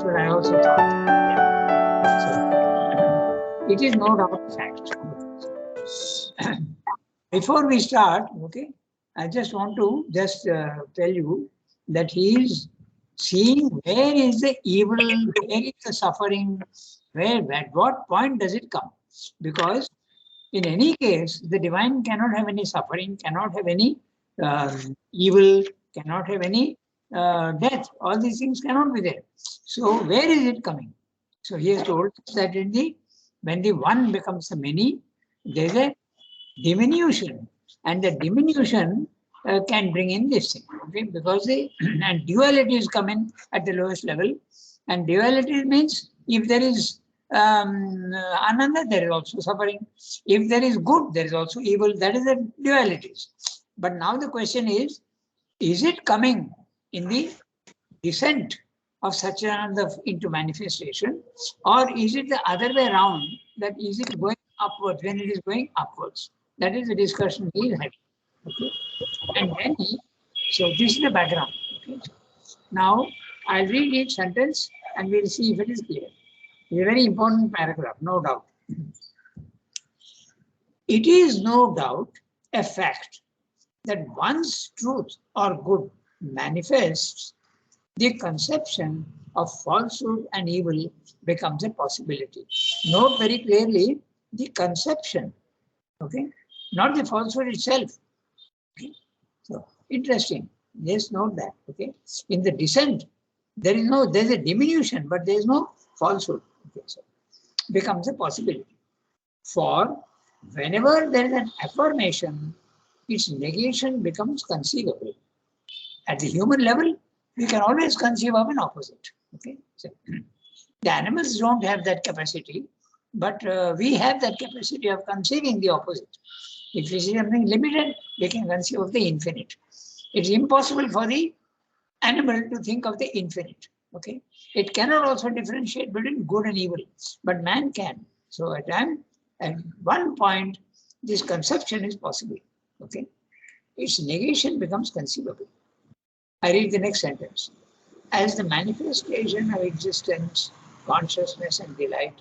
That's what I also thought. Yeah. So, it is no doubt a fact. Before we start, okay, I just want to tell you that he is seeing where is the evil, where is the suffering, at what point does it come? Because in any case, the divine cannot have any suffering, cannot have any evil, cannot have any death. All these things cannot be there. So where is it coming? So he has told us that when the one becomes the many, there is a diminution, and the diminution can bring in this thing, okay? Because the and duality is coming at the lowest level, and duality means if there is ananda, there is also suffering. If there is good, there is also evil. That is the dualities. But now the question is it coming in the descent of Satchidananda into manifestation, or is it the other way around? That is it going upwards? When it is going upwards, that is the discussion he is having. Okay, and then so this is the background. Okay, now I'll read each sentence and we'll see if it is clear. It's a very important paragraph, no doubt. It is no doubt a fact that once truth or good manifests, the conception of falsehood and evil becomes a possibility. Note very clearly the conception, okay, not the falsehood itself. Okay? So interesting. Just note that. Okay, in the descent, there's a diminution, but there is no falsehood. Okay, so becomes a possibility. For whenever there is an affirmation, its negation becomes conceivable. At the human level, we can always conceive of an opposite. Okay, so the animals don't have that capacity, but we have that capacity of conceiving the opposite. If we see something limited, we can conceive of the infinite. It's impossible for the animal to think of the infinite. Okay, it cannot also differentiate between good and evil, but man can. So at one point, this conception is possible. Okay, its negation becomes conceivable. I read the next sentence. As the manifestation of existence, consciousness, and delight,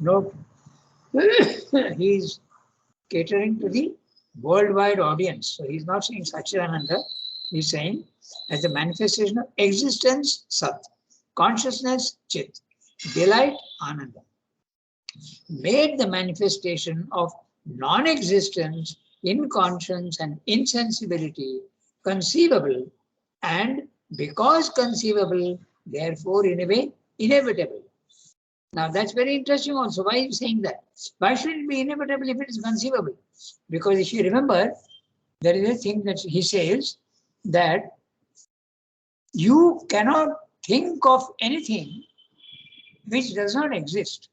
note, he is catering to the worldwide audience. So he's not saying Satchidananda, he's saying as the manifestation of existence, Sat, consciousness, Chit, delight, Ananda, made the manifestation of non-existence, inconscience, and insensibility conceivable, and because conceivable, therefore in a way inevitable. Now that's very interesting also. Why is he saying that? Why should it be inevitable if it is conceivable? Because if you remember, there is a thing that he says that you cannot think of anything which does not exist.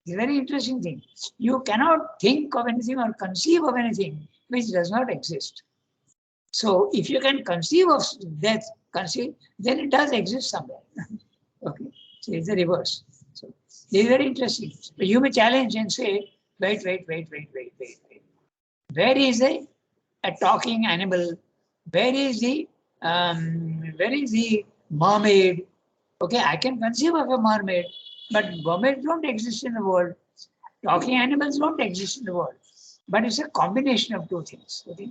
It's a very interesting thing. You cannot think of anything or conceive of anything which does not exist. So if you can conceive of death, then it does exist somewhere. Okay, so it's the reverse. So this is very interesting. But you may challenge and say, wait. Where is a talking animal? Where is the mermaid? Okay, I can conceive of a mermaid, but mermaids don't exist in the world. Talking animals don't exist in the world. But it's a combination of two things. Okay,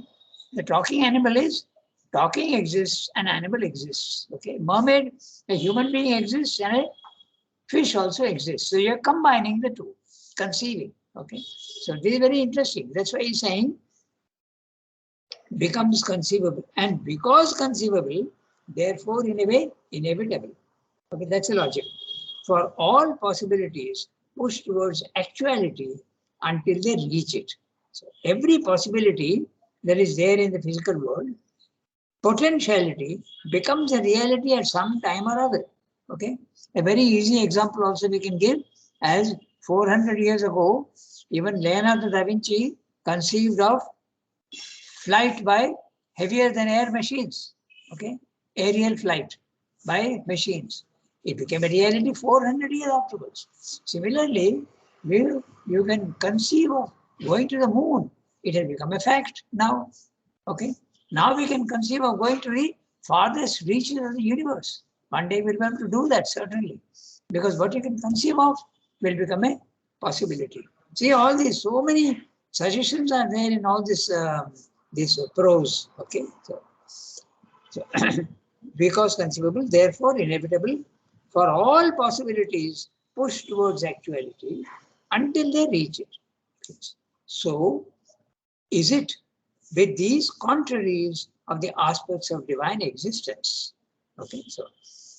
the talking animal is talking exists and animal exists. Okay, mermaid, a human being exists and a fish also exists. So you're combining the two, conceiving. Okay, so this is very interesting. That's why he's saying becomes conceivable, and because conceivable, therefore in a way inevitable. Okay, that's the logic. For all possibilities push towards actuality until they reach it. So every possibility that is there in the physical world, potentiality becomes a reality at some time or other. Okay, a very easy example also we can give, as 400 years ago, even Leonardo da Vinci conceived of flight by heavier than air machines. Okay, aerial flight by machines. It became a reality 400 years afterwards. Similarly, you can conceive of going to the moon. It has become a fact now. Okay, now we can conceive of going to the farthest reaches of the universe. One day we'll be able to do that, certainly. Because what you can conceive of will become a possibility. See, all these, so many suggestions are there in all this prose. Okay, so because conceivable, therefore inevitable, for all possibilities push towards actuality until they reach it. So, is it with these contraries of the aspects of divine existence? Okay, so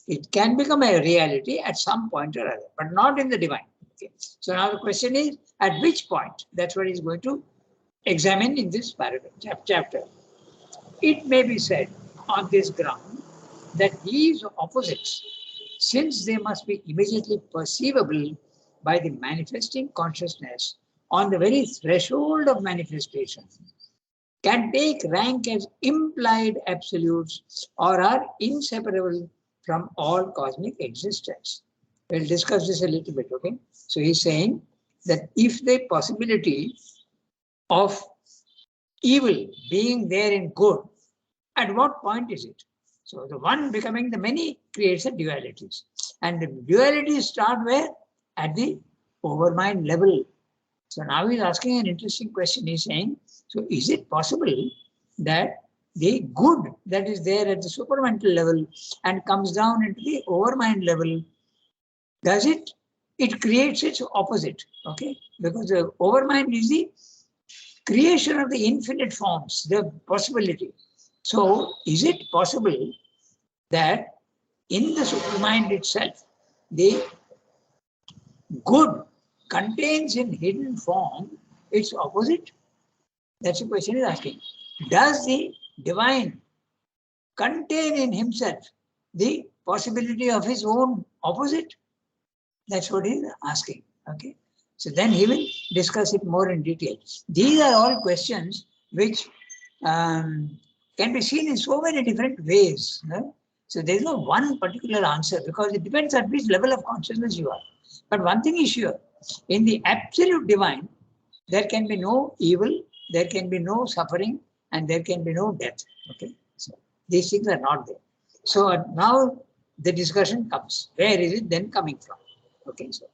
it can become a reality at some point or other, but not in the divine. Okay, so now the question is, at which point? That's what he's going to examine in this paragraph, chapter. It may be said on this ground that these opposites, since they must be immediately perceivable by the manifesting consciousness on the very threshold of manifestation, can take rank as implied absolutes or are inseparable from all cosmic existence. We'll discuss this a little bit, okay? So he's saying that if the possibility of evil being there in good, at what point is it? So the one becoming the many creates a dualities. And the dualities start where? At the overmind level. So now he's asking an interesting question. He's saying, so is it possible that the good that is there at the supramental level and comes down into the overmind level, does it? It creates its opposite, okay? Because the overmind is the creation of the infinite forms, the possibility. So is it possible that in the supermind itself, the good contains in hidden form its opposite? That's the question he's asking. Does the divine contain in himself the possibility of his own opposite? That's what he's asking. Okay. So then he will discuss it more in detail. These are all questions which can be seen in so many different ways. No? So there is no one particular answer because it depends at which level of consciousness you are. But one thing is sure, in the absolute divine, there can be no evil, there can be no suffering, and there can be no death. Okay, so these things are not there. So now the discussion comes. Where is it then coming from? Okay, so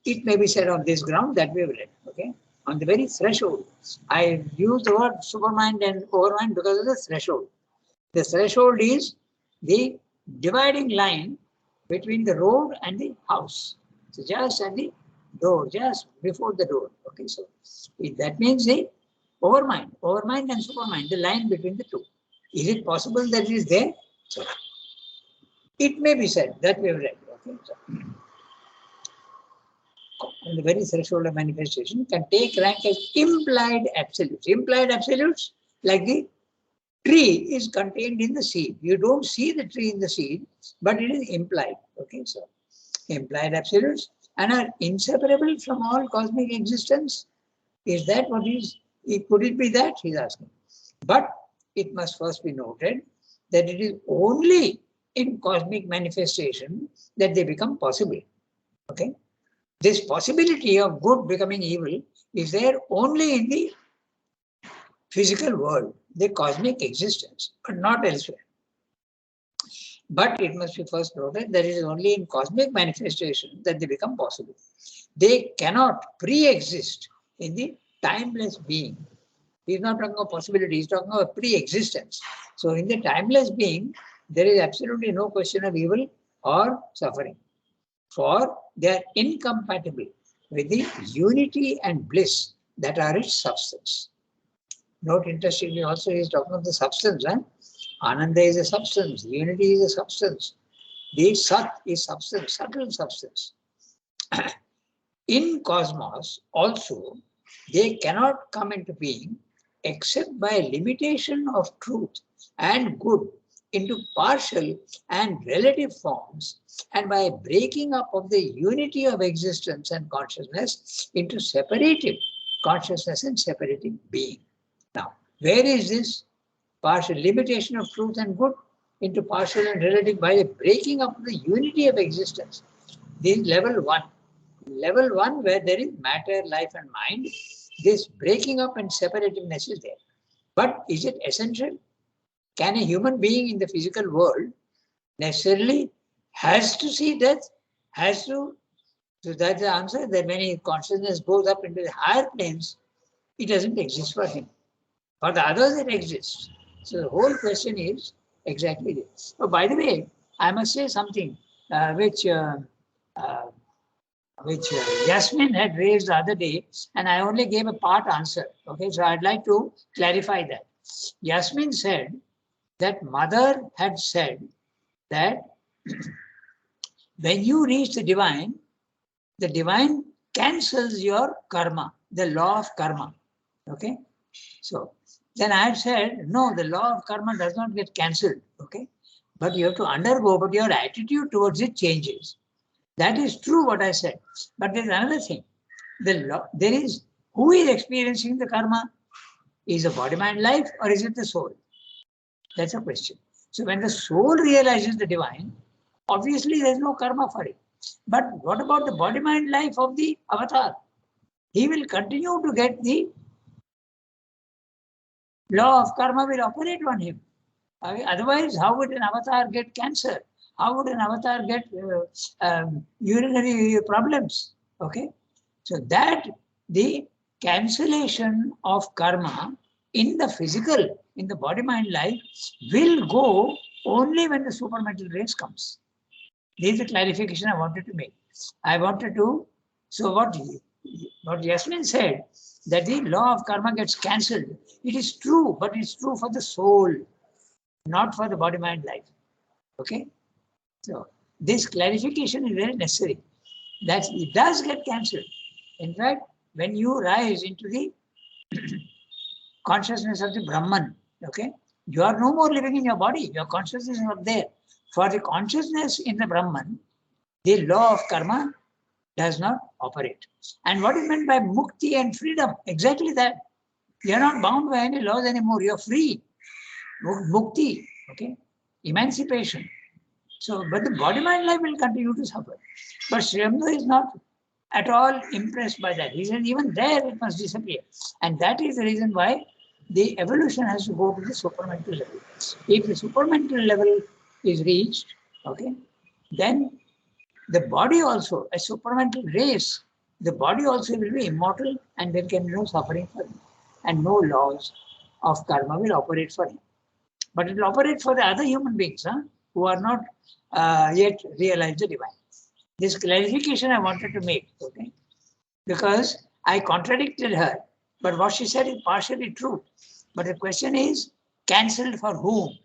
it may be said on this ground that we have read. Okay, on the very threshold. I use the word supermind and overmind because of the threshold. The threshold is the dividing line between the road and the house. So just at the door, just before the door. Okay, so that means the overmind and supermind, the line between the two. Is it possible that it is there? So it may be said that we have read. Okay, so on the very threshold of manifestation can take rank as implied absolutes. Implied absolutes, like the tree is contained in the seed. You don't see the tree in the seed, but it is implied. Okay, so implied absolutes and are inseparable from all cosmic existence. Is that what is? Could it be that? He's asking. But it must first be noted that it is only in cosmic manifestation that they become possible. Okay. This possibility of good becoming evil is there only in the physical world, the cosmic existence, but not elsewhere. But it must be first noted that it is only in cosmic manifestation that they become possible. They cannot pre-exist in the timeless being. He's not talking of possibility, he's talking of pre-existence. So in the timeless being, there is absolutely no question of evil or suffering. For they are incompatible with the unity and bliss that are its substance. Note interestingly also he is talking of the substance. Ananda is a substance, unity is a substance. The Sat is substance, subtle substance. In cosmos also, they cannot come into being except by limitation of truth and good into partial and relative forms, and by breaking up of the unity of existence and consciousness into separative consciousness and separative being. Now, where is this partial limitation of truth and good into partial and relative? By the breaking up of the unity of existence. This is level one. Level one, where there is matter, life, and mind, this breaking up and separativeness is there. But is it essential? Can a human being in the physical world necessarily has to see death, has to. So that's the answer, that when his consciousness goes up into the higher planes, it doesn't exist for him. For the others, it exists. So the whole question is exactly this. Oh, by the way, I must say something which Yasmin had raised the other day, and I only gave a part answer. Okay, so I'd like to clarify that. Yasmin said that mother had said that when you reach the divine cancels your karma, the law of karma. Okay, so then I had said, no, the law of karma does not get cancelled. Okay, but you have to undergo, but your attitude towards it changes. That is true what I said. But there's another thing. There is, who is experiencing the karma? Is the body, mind, life, or is it the soul? That's a question. So when the soul realizes the divine, obviously there's no karma for it. But what about the body, mind, life of the avatar? He will continue to get the law of karma will operate on him. Otherwise, how would an avatar get cancer? How would an avatar get urinary problems? Okay, so that the cancellation of karma in the physical, in the body, mind, life, will go only when the supramental race comes. This is the clarification I wanted to make. I wanted to, so what Yasmin said, that the law of karma gets cancelled. It is true, but it's true for the soul, not for the body, mind, life. Okay? So this clarification is very necessary. That it does get cancelled. In fact, when you rise into the consciousness of the Brahman, okay, you are no more living in your body. Your consciousness is not there. For the consciousness in the Brahman, the law of karma does not operate. And what is meant by mukti and freedom? Exactly that. You are not bound by any laws anymore. You are free. Mukti, okay, emancipation. So, but the body, mind, life will continue to suffer. But Sri Aurobindo is not at all impressed by that. He says even there it must disappear. And that is the reason why the evolution has to go to the supramental level. If the supramental level is reached, okay, then the body also, a supramental race, the body also will be immortal and there can be no suffering for him. And no laws of karma will operate for him. But it will operate for the other human beings who are not yet realized the divine. This clarification I wanted to make, okay? Because I contradicted her, but what she said is partially true. But the question is, cancelled for whom?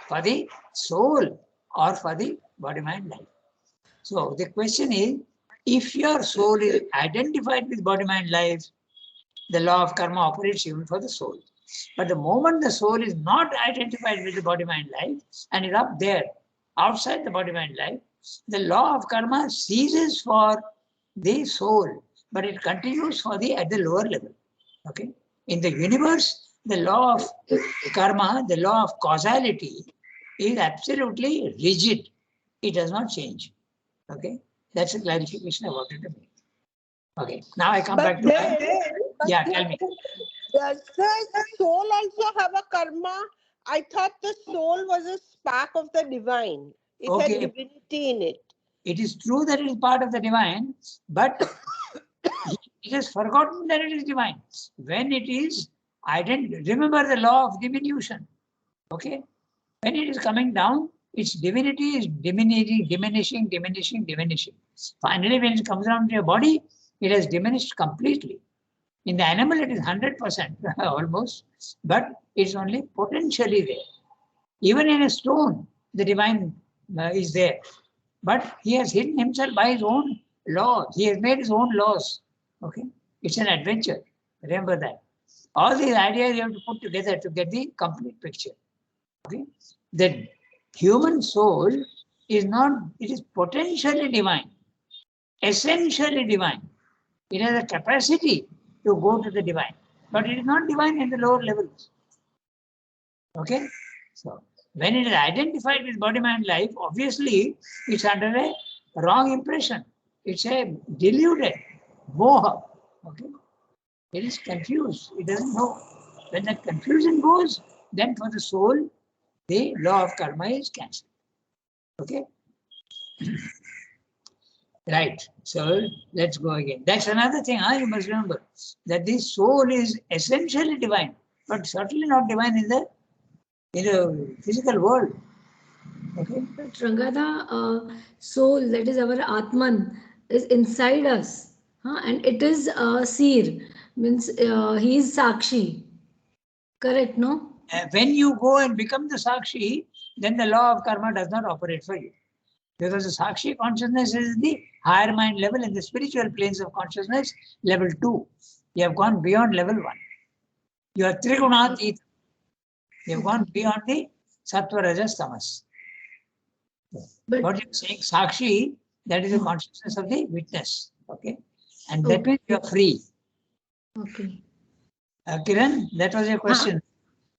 For the soul or for the body, mind, life? So the question is, if your soul is identified with body, mind, life, the law of karma operates even for the soul. But the moment the soul is not identified with the body, mind, life, and is up there, outside the body, mind, life, the law of karma ceases for the soul, but it continues for the at the lower level. Okay. In the universe, the law of karma, the law of causality, is absolutely rigid. It does not change. Okay. That's a clarification I wanted to make. Okay. Now I come back to yeah. Tell me. Does the soul also have a karma? I thought the soul was a spark of the divine. It had divinity in it. It is true that it is part of the divine, but it is forgotten that it is divine. When it is, remember the law of diminution. Okay? When it is coming down, its divinity is diminishing. Finally, when it comes down to your body, it has diminished completely. In the animal, it is 100% almost, but it's only potentially there. Even in a stone, the divine is there. But he has hidden himself by his own laws. He has made his own laws. Okay? It's an adventure. Remember that. All these ideas you have to put together to get the complete picture. Okay? The human soul is not, it is potentially divine, essentially divine. It has a capacity to go to the divine, but it is not divine in the lower levels. Okay? So, when it is identified with body, mind, life, obviously it's under a wrong impression. It's a deluded moha. Okay? It is confused. It doesn't know. When that confusion goes, then for the soul, the law of karma is cancelled. Okay. Right. So let's go again. That's another thing. You must remember that this soul is essentially divine, but certainly not divine in the physical world. Okay. But Rangada, soul, that is our Atman, is inside us. And it is Seer, means he is Sakshi. Correct, no? When you go and become the Sakshi, then the law of karma does not operate for you. Because the Sakshi consciousness is the higher mind level in the spiritual planes of consciousness, level 2. You have gone beyond level 1. You are Trigunatita. You have gone beyond the Sattva, Rajas, Tamas. But what you're saying, Sakshi, that is the consciousness of the witness. Okay. And that means you are free. Okay. Kiran, that was your question.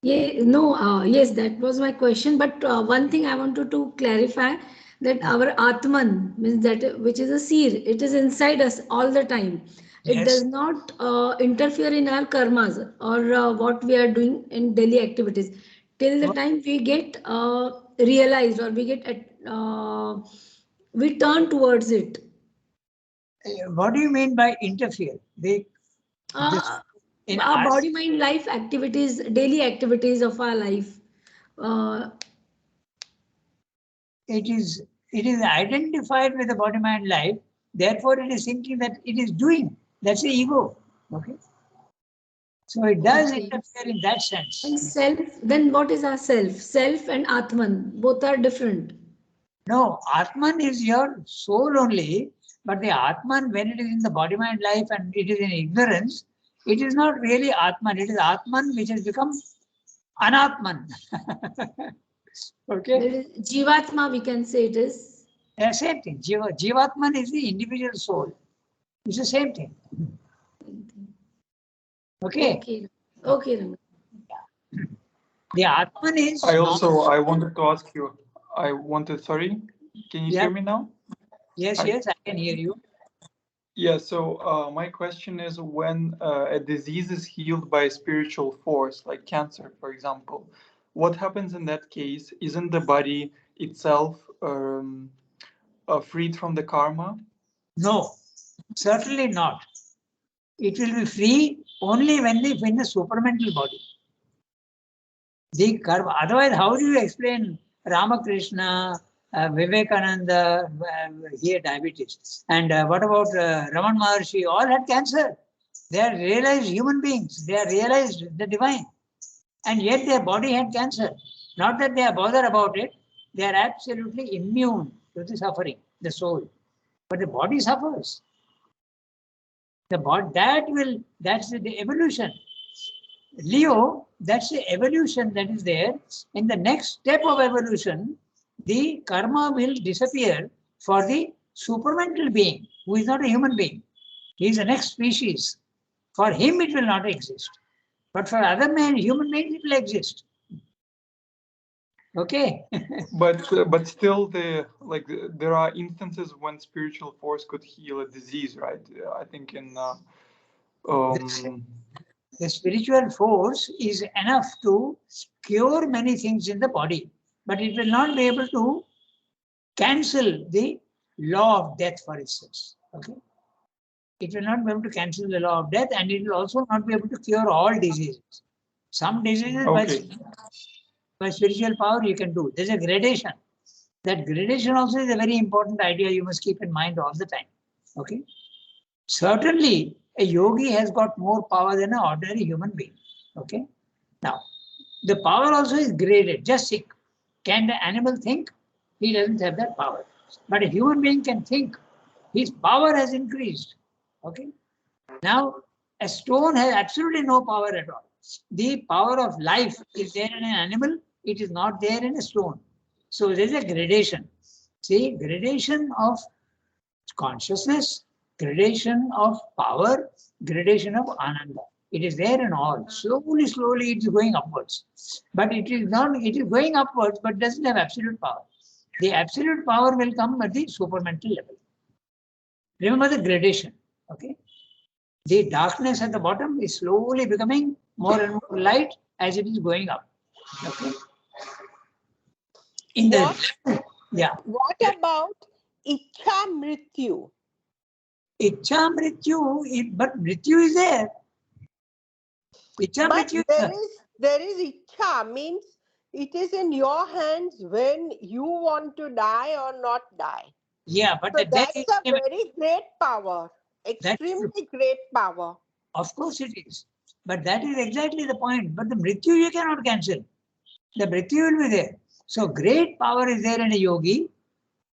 Yes, that was my question. But one thing I wanted to clarify that our Atman means that which is a seer, it is inside us all the time. It Yes. does not interfere in our karmas or what we are doing in daily activities till the time we get realized or we turn towards it. What do you mean by interfere? In Our us, body, mind, life activities, daily activities of our life. it is identified with the body, mind, life. Therefore, it is thinking that it is doing. That's the ego. Okay. So it does interfere in that sense. And self, then what is our self? Self and Atman, both are different. No, Atman is your soul only, but the Atman, when it is in the body, mind, life and it is in ignorance, it is not really Atman. It is Atman which has become Anatman. Okay. There is Jivatma, we can say it is. Yeah, same thing. Jivatman is the individual soul. It's the same thing. Okay. Okay, Ranga. The Atman is. I wanted to ask you. Sorry, can you hear me now? Yes, yes, I can hear you. Yeah, so my question is, when a disease is healed by a spiritual force, like cancer, for example, what happens in that case? Isn't the body itself freed from the karma? No, certainly not. It will be free only when they in the supramental body. The karma. Otherwise, how do you explain Ramakrishna, Vivekananda, he had diabetes, and what about Raman Maharshi? All had cancer. They are realized human beings. They are realized the divine, and yet their body had cancer. Not that they are bothered about it. They are absolutely immune to the suffering, the soul, but the body suffers. The body that's the evolution. Leo, that's the evolution that is there. In the next step of evolution, the karma will disappear for the supramental being, who is not a human being. He is the next species. For him, it will not exist. But for other men, human beings, it will exist. Okay. but still, there are instances when spiritual force could heal a disease, right? I think in the spiritual force is enough to cure many things in the body, but it will not be able to cancel the law of death, for instance. Okay. It will not be able to cancel the law of death, and it will also not be able to cure all diseases. Some diseases by spiritual power you can do. There's a gradation. That gradation also is a very important idea you must keep in mind all the time. Okay. Certainly, a yogi has got more power than an ordinary human being. Okay. Now, the power also is graded. Just think. Can the animal think? He doesn't have that power. But a human being can think. His power has increased. Okay. Now, a stone has absolutely no power at all. The power of life is there in an animal. It is not there in a stone. So there is a gradation. See, gradation of consciousness, gradation of power, gradation of ananda. It is there in all. Slowly, slowly it is going upwards. But it is going upwards, but doesn't have absolute power. The absolute power will come at the supramental level. Remember the gradation. Okay. The darkness at the bottom is slowly becoming more and more light as it is going up. Okay. Yeah. What about Ichha Mrityu? Ichha Mrityu, but Mrityu is there. Ichha But Mrityu there is Ichha, means it is in your hands when you want to die or not die. Yeah, but So the death that's is a very great power, extremely great power. Of course it is. But that is exactly the point. But the Mrityu you cannot cancel. The Mrityu will be there. So great power is there in a yogi,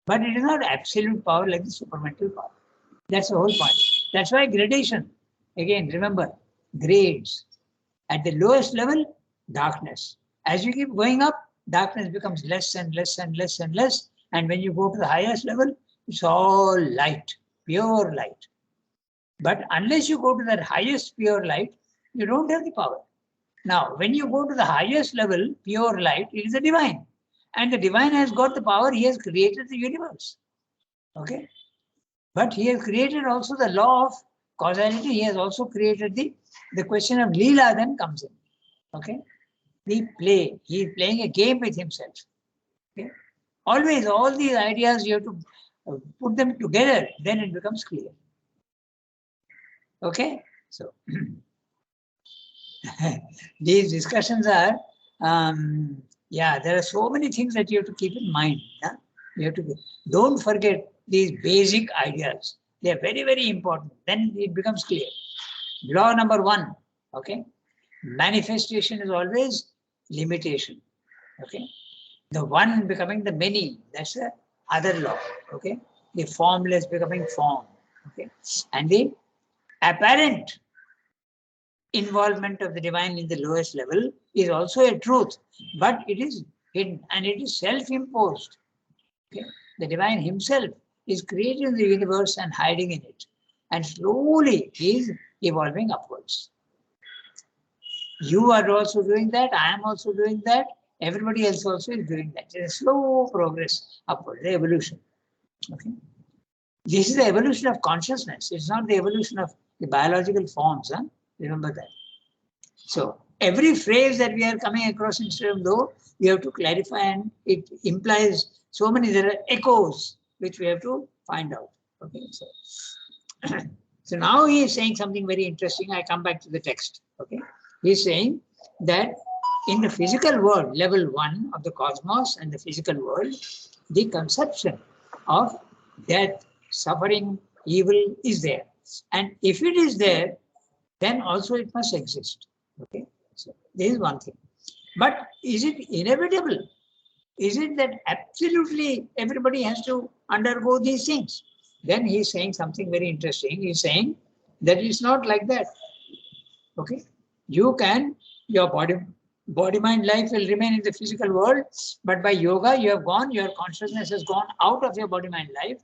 but it is not absolute power like the supramental power. That's the whole point. That's why gradation. Again, remember, grades. At the lowest level, darkness. As you keep going up, darkness becomes less and less and less and less. And when you go to the highest level, it's all light, pure light. But unless you go to that highest pure light, you don't have the power. Now, when you go to the highest level, pure light, it is the divine. And the divine has got the power, he has created the universe. Okay? But he has created also the law of causality, he has also created the question of Leela then comes in. Okay? The play, he is playing a game with himself. Okay? Always, all these ideas, you have to put them together, then it becomes clear. Okay? So, these discussions are, yeah, there are so many things that you have to keep in mind. Huh? You have to, don't forget these basic ideas. They are very, very important. Then it becomes clear. Law number 1, okay? Manifestation is always limitation, okay? The one becoming the many, that's the other law, okay? The formless becoming form, okay? And the apparent involvement of the divine in the lowest level is also a truth, but it is hidden and it is self-imposed. Okay? The divine himself is creating the universe and hiding in it, and slowly he is evolving upwards. You are also doing that, I am also doing that, everybody else also is doing that. It's a slow progress upward, the evolution. Okay? This is the evolution of consciousness. It's not the evolution of the biological forms. Huh? Remember that. So every phrase that we are coming across instead of though, we have to clarify, and it implies so many, there are echoes which we have to find out. Okay, so, so now he is saying something very interesting. I come back to the text. Okay, he is saying that in the physical world, level 1 of the cosmos and the physical world, the conception of death, suffering, evil is there. And if it is there, then also it must exist. Okay, so this is one thing. But is it inevitable? Is it that absolutely everybody has to undergo these things? Then he's saying something very interesting. He's saying that it's not like that. Okay, you can, your body mind life will remain in the physical world, but by yoga you have gone, your consciousness has gone out of your body mind life,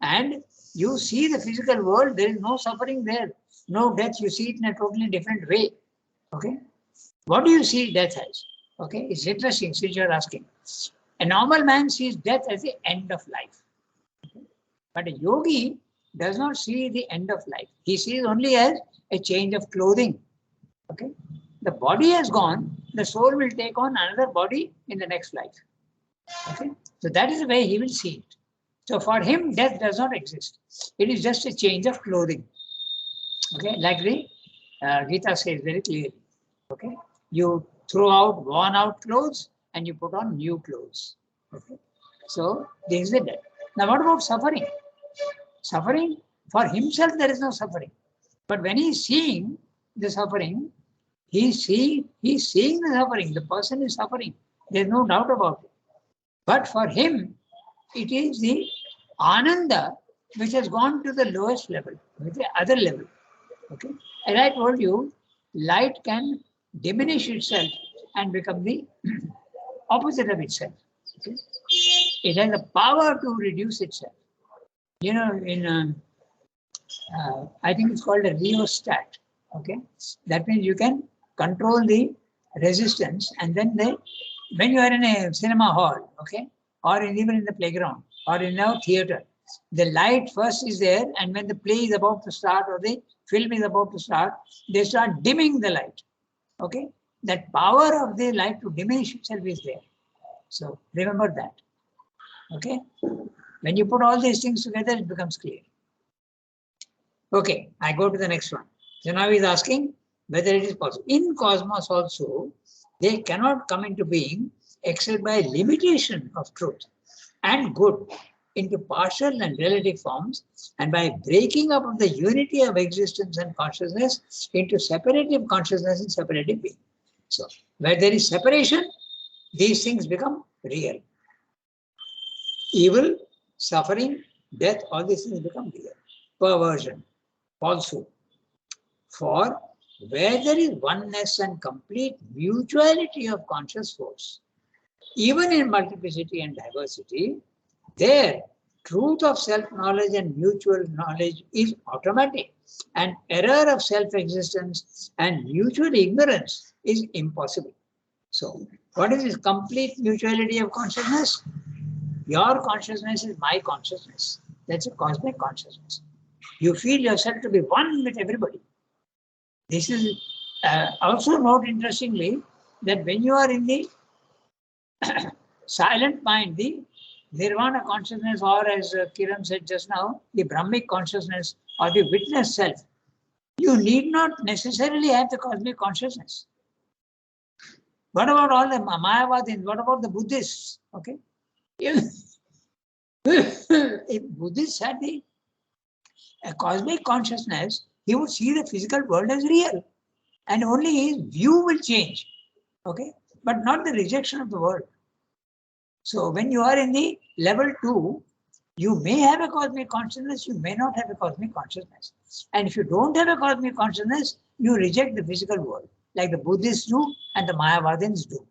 and you see the physical world. There is no suffering there, no death. You see it in a totally different way. Okay, what do you see death as? Okay, it's interesting since you're asking. A normal man sees death as the end of life. Okay? But a yogi does not see the end of life. He sees only as a change of clothing. Okay, the body has gone, the soul will take on another body in the next life. Okay, so that is the way he will see it. So for him, death does not exist. It is just a change of clothing. Okay, like the Gita says very clearly. Okay, you throw out worn out clothes and you put on new clothes. Okay, so this is the death. Now, what about suffering? Suffering, for himself there is no suffering, but when he is seeing the suffering, he's seeing the suffering. The person is suffering. There's no doubt about it. But for him, it is the ananda which has gone to the lowest level, the other level. Okay, as I told you, light can diminish itself and become the opposite of itself. Okay? It has the power to reduce itself. You know, in I think it's called a rheostat. Okay, that means you can control the resistance, and then when you are in a cinema hall, okay, or even in the playground or in a theater, the light first is there, and when the play is about to start or the film is about to start, they start dimming the light. Okay, that power of the light to diminish itself is there. So remember that. Okay. When you put all these things together, it becomes clear. Okay, I go to the next one. So now he's asking whether it is possible. In cosmos also, they cannot come into being except by limitation of truth and good into partial and relative forms, and by breaking up of the unity of existence and consciousness into separative consciousness and separative being. So where there is separation, these things become real. Evil, suffering, death, all these things become real. Perversion, falsehood. For where there is oneness and complete mutuality of conscious force, even in multiplicity and diversity, there truth of self-knowledge and mutual knowledge is automatic, and error of self-existence and mutual ignorance is impossible. So, what is this complete mutuality of consciousness? Your consciousness is my consciousness. That's a cosmic consciousness. You feel yourself to be one with everybody. This is also note interestingly that when you are in the silent mind, the nirvana consciousness, or as Kiran said just now, the Brahmic consciousness or the witness self, you need not necessarily have the cosmic consciousness. What about all the Mayavadins? What about the Buddhists? Okay. If Buddhists had a cosmic consciousness, he would see the physical world as real, and only his view will change. Okay, but not the rejection of the world. So when you are in the level 2, you may have a cosmic consciousness, you may not have a cosmic consciousness. And if you don't have a cosmic consciousness, you reject the physical world, like the Buddhists do and the Mayavadins do,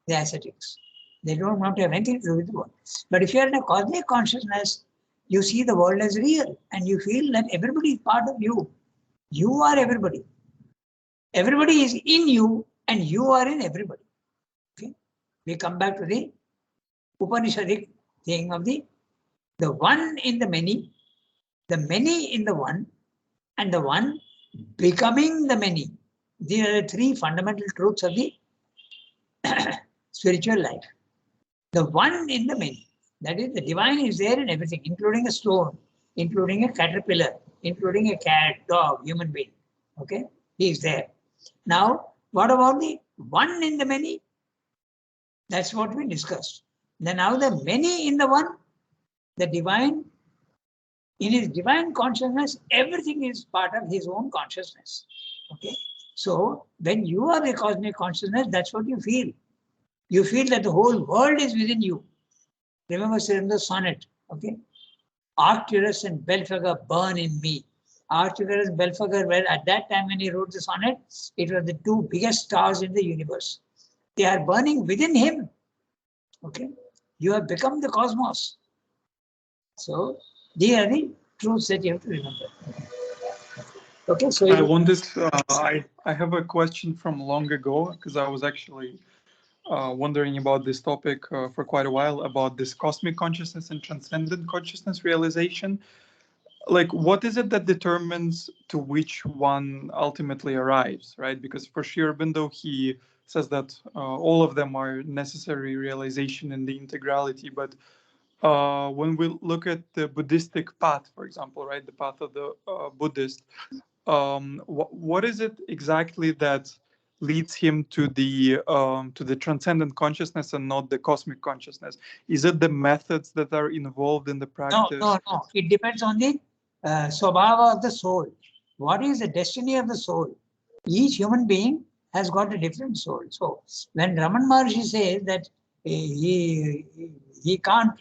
the ascetics. They don't want to have anything to do with the world. But if you are in a cosmic consciousness, you see the world as real, and you feel that everybody is part of you. You are everybody. Everybody is in you, and you are in everybody. Okay, we come back to the Upanishadic thing of the one in the many in the one, and the one becoming the many. These are the 3 fundamental truths of the spiritual life. The one in the many. That is, the divine is there in everything, including a stone, including a caterpillar, including a cat, dog, human being. Okay, he is there. Now, what about the one in the many? That's what we discussed. Then now the many in the one, the divine, in his divine consciousness, everything is part of his own consciousness. Okay. So when you are the cosmic consciousness, that's what you feel. You feel that the whole world is within you. Remember Sri Aurobindo sonnet, okay? Arcturus and Belphegor burn in me. Arcturus and Belphegor were, at that time when he wrote the sonnet, it was the 2 biggest stars in the universe. They are burning within him. Okay? You have become the cosmos. So these are the truths that you have to remember. Okay, so I wanted I have a question from long ago, because I was actually wondering about this topic for quite a while, about this cosmic consciousness and transcendent consciousness realization. Like, what is it that determines to which one ultimately arrives, right? Because for Sri Aurobindo, he says that all of them are necessary realization in the integrality, but when we look at the Buddhistic path, for example, right, the path of the Buddhist, what is it exactly that leads him to the transcendent consciousness and not the cosmic consciousness? Is it the methods that are involved in the practice? No. It depends on the swabhava of the soul. What is the destiny of the soul? Each human being has got a different soul. So when Raman Maharshi says that he can't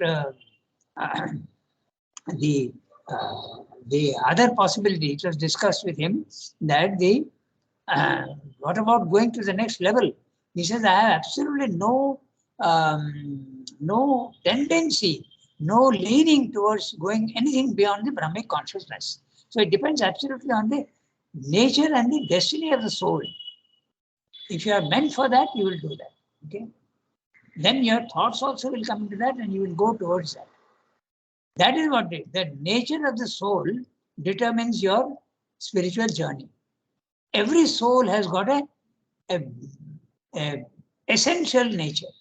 the other possibility, it was discussed with him that what about going to the next level? He says, I have absolutely no tendency, no leaning towards going anything beyond the Brahmic consciousness. So it depends absolutely on the nature and the destiny of the soul. If you are meant for that, you will do that. Okay. Then your thoughts also will come into that, and you will go towards that. That is what the nature of the soul determines your spiritual journey. Every soul has got a essential nature.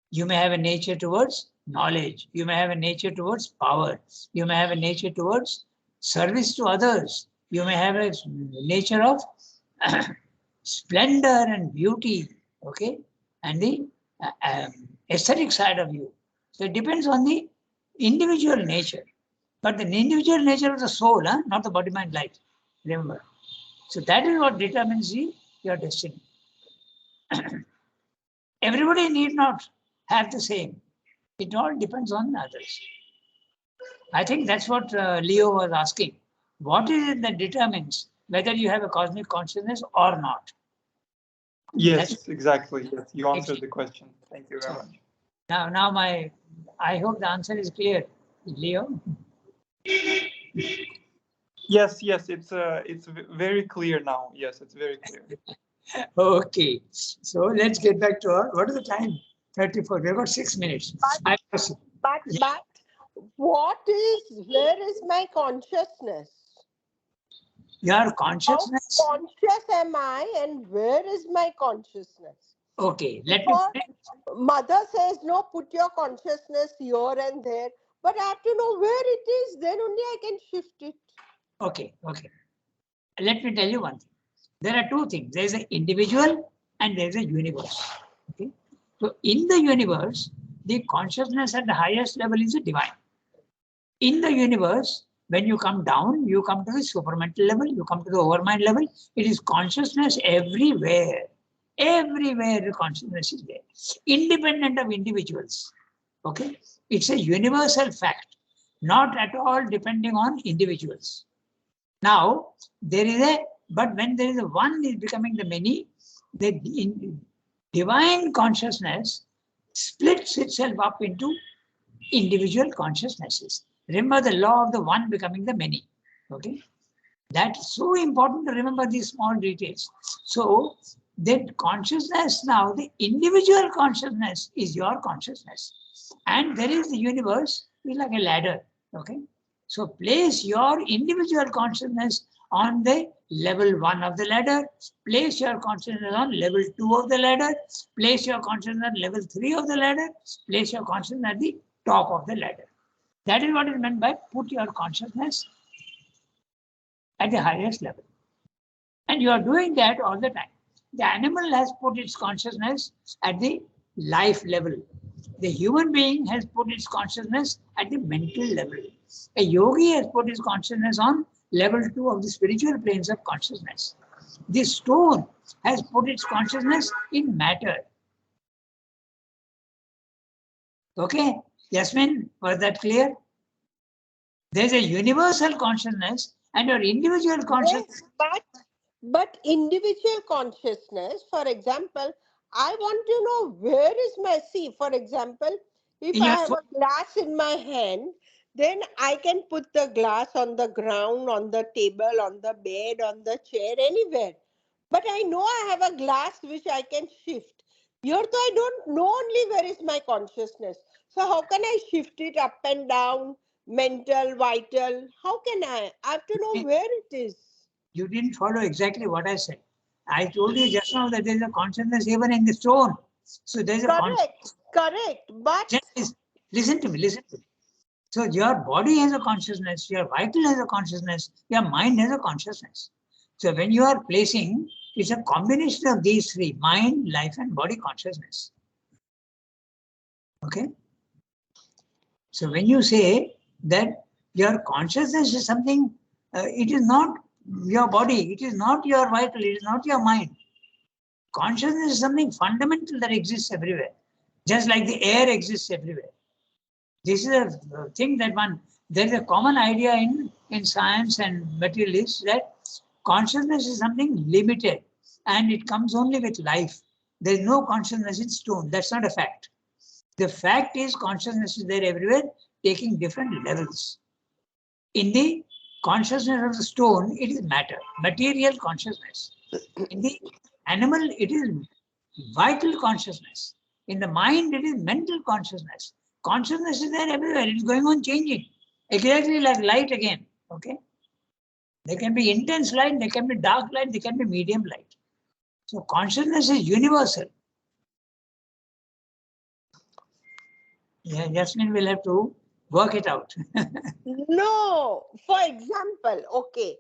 You may have a nature towards knowledge. You may have a nature towards power. You may have a nature towards service to others. You may have a nature of splendor and beauty, okay, and the aesthetic side of you. So it depends on the individual nature, but the individual nature of the soul, not the body, mind, life. Remember. So that is what determines your destiny. Everybody need not have the same. It all depends on others. I think that's what Leo was asking. What is it that determines whether you have a cosmic consciousness or not? Yes, exactly. Yes, you answered the question. Thank you very much. Now I hope the answer is clear, Leo. Yes, it's very clear now. Yes, it's very clear. Okay, so let's get back to our, what is the time? 34. We've got 6 minutes. But where is my consciousness? Your consciousness. How conscious am I, and where is my consciousness? Okay, Mother says, no, put your consciousness here and there, but I have to know where it is, then only I can shift it. Okay. Let me tell you one thing. There are two things. There is an individual and there is a universe. Okay. So in the universe, the consciousness at the highest level is a divine. In the universe, when you come down, you come to the supramental level, you come to the overmind level. It is consciousness everywhere. Everywhere the consciousness is there, independent of individuals. Okay. It's a universal fact, not at all depending on individuals. Now, but when there is a one is becoming the many, the divine consciousness splits itself up into individual consciousnesses. Remember the law of the one becoming the many. Okay, that's so important to remember these small details. So that consciousness now, the individual consciousness is your consciousness, and there is the universe is like a ladder. Okay. So place your individual consciousness on the level 1 of the ladder, place your consciousness on level 2 of the ladder, place your consciousness on level 3 of the ladder, place your consciousness at the top of the ladder. That is what is meant by put your consciousness at the highest level. And you are doing that all the time. The animal has put its consciousness at the life level. The human being has put its consciousness at the mental level. A yogi has put his consciousness on level 2 of the spiritual planes of consciousness. This stone has put its consciousness in matter. Okay, Yasmin, was that clear? There's a universal consciousness and your individual consciousness. Yes, but individual consciousness, for example, I want to know where is my for example, if I have a glass in my hand, then I can put the glass on the ground, on the table, on the bed, on the chair, anywhere. But I know I have a glass which I can shift. Here, though, I don't know only where is my consciousness. So how can I shift it up and down, mental, vital? How can I? I have to know where it is. You didn't follow exactly what I said. I told you just now that there is a consciousness even in the stone. So there is a correct. But just listen to me. So your body has a consciousness, your vital has a consciousness, your mind has a consciousness. So when you are placing, it's a combination of these three: mind, life, and body consciousness. Okay. So when you say that your consciousness is something, it is not your body, it is not your vital, it is not your mind. Consciousness is something fundamental that exists everywhere, just like the air exists everywhere. This is a thing that there is a common idea in science and materialists that consciousness is something limited and it comes only with life. There is no consciousness in stone. That's not a fact. The fact is consciousness is there everywhere, taking different levels. In the consciousness of the stone, it is matter, material consciousness. In the animal, it is vital consciousness. In the mind, it is mental consciousness. Consciousness is there everywhere. It is going on changing. Exactly like light again. Okay. There can be intense light, there can be dark light, there can be medium light. So consciousness is universal. Yeah, Jasmine will have to work it out. No, for example, okay.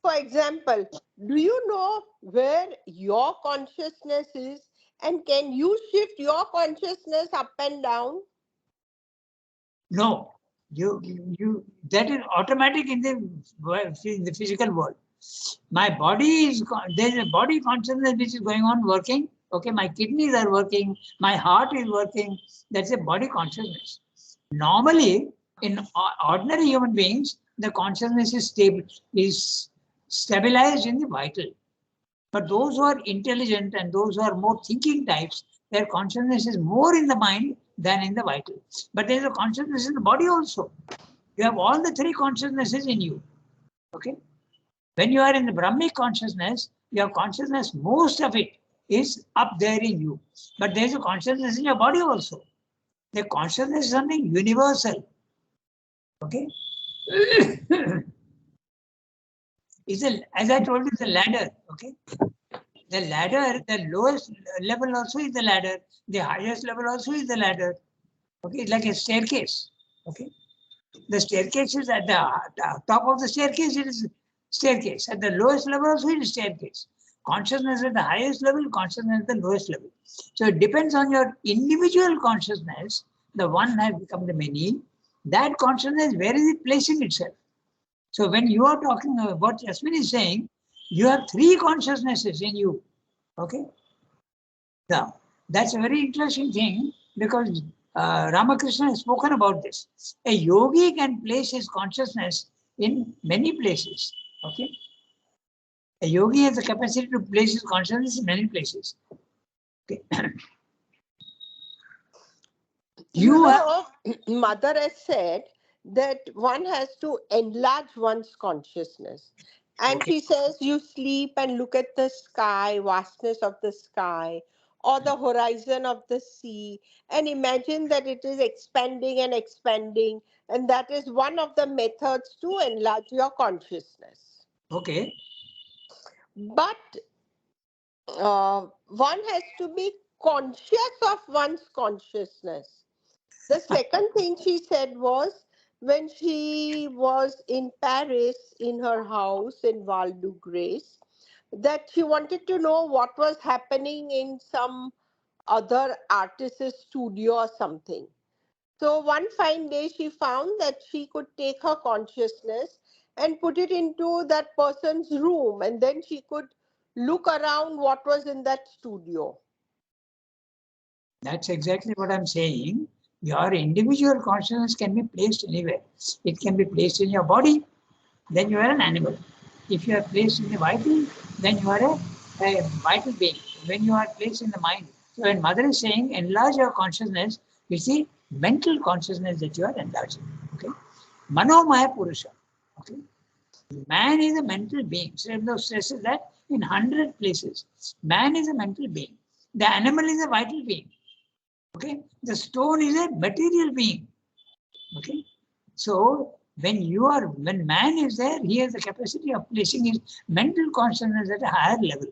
For example, do you know where your consciousness is, and can you shift your consciousness up and down? No, you that is automatic in the physical world. My body is there's a body consciousness which is going on working. Okay, my kidneys are working, my heart is working. That's a body consciousness. Normally, in ordinary human beings, the consciousness is stable, is stabilized in the vital. But those who are intelligent and those who are more thinking types, their consciousness is more in the mind than in the vital. But there is a consciousness in the body also. You have all the three consciousnesses in you. Okay. When you are in the Brahmic consciousness, your consciousness, most of it is up there in you. But there is a consciousness in your body also. The consciousness is something universal. Okay. It's a, as I told you, it's a ladder. Okay. The ladder, the lowest level also is the ladder. The highest level also is the ladder. Okay, it's like a staircase. Okay. The staircase is at the top of the staircase, it is staircase. At the lowest level also it is staircase. Consciousness at the highest level, consciousness at the lowest level. So it depends on your individual consciousness. The one has become the many. That consciousness, where is it placing itself? So when you are talking about what Jasmine is saying, you have three consciousnesses in you. Okay. Now, that's a very interesting thing because Ramakrishna has spoken about this. A yogi can place his consciousness in many places. Okay. A yogi has the capacity to place his consciousness in many places. Okay. Mother has said that one has to enlarge one's consciousness. And Okay. she says you sleep and look at the sky, vastness of the sky, or the horizon of the sea, and imagine that it is expanding and expanding. And that is one of the methods to enlarge your consciousness. Okay. But one has to be conscious of one's consciousness. The second thing she said was when she was in Paris in her house in Val du Grace, that she wanted to know what was happening in some other artist's studio or something. So one fine day she found that she could take her consciousness and put it into that person's room, and then she could look around what was in that studio. That's exactly what I'm saying. Your individual consciousness can be placed anywhere. It can be placed in your body, then you are an animal. If you are placed in the vital, then you are a vital being. When you are placed in the mind, so when Mother is saying enlarge your consciousness, it's the mental consciousness that you are enlarging. Okay, Manomaya Purusha. Okay, man is a mental being. So the stresses that in 100 places, man is a mental being. The animal is a vital being. Okay, the stone is a material being. Okay, so when man is there, he has the capacity of placing his mental consciousness at a higher level.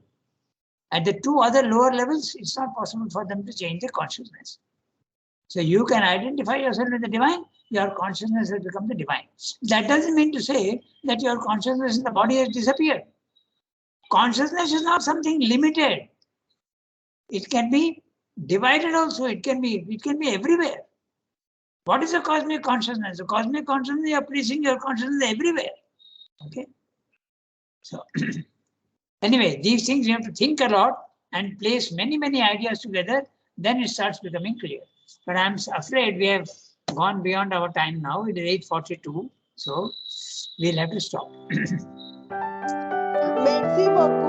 At the two other lower levels, it's not possible for them to change the consciousness. So you can identify yourself with the divine, your consciousness has become the divine. That doesn't mean to say that your consciousness in the body has disappeared. Consciousness is not something limited. It can be divided also, it can be everywhere. What is the cosmic consciousness? The cosmic consciousness, you are placing your consciousness everywhere. Okay. So anyway, these things you have to think a lot and place many, many ideas together, then it starts becoming clear. But I'm afraid we have gone beyond our time now. It is 8:42. So we'll have to stop. Merci beaucoup.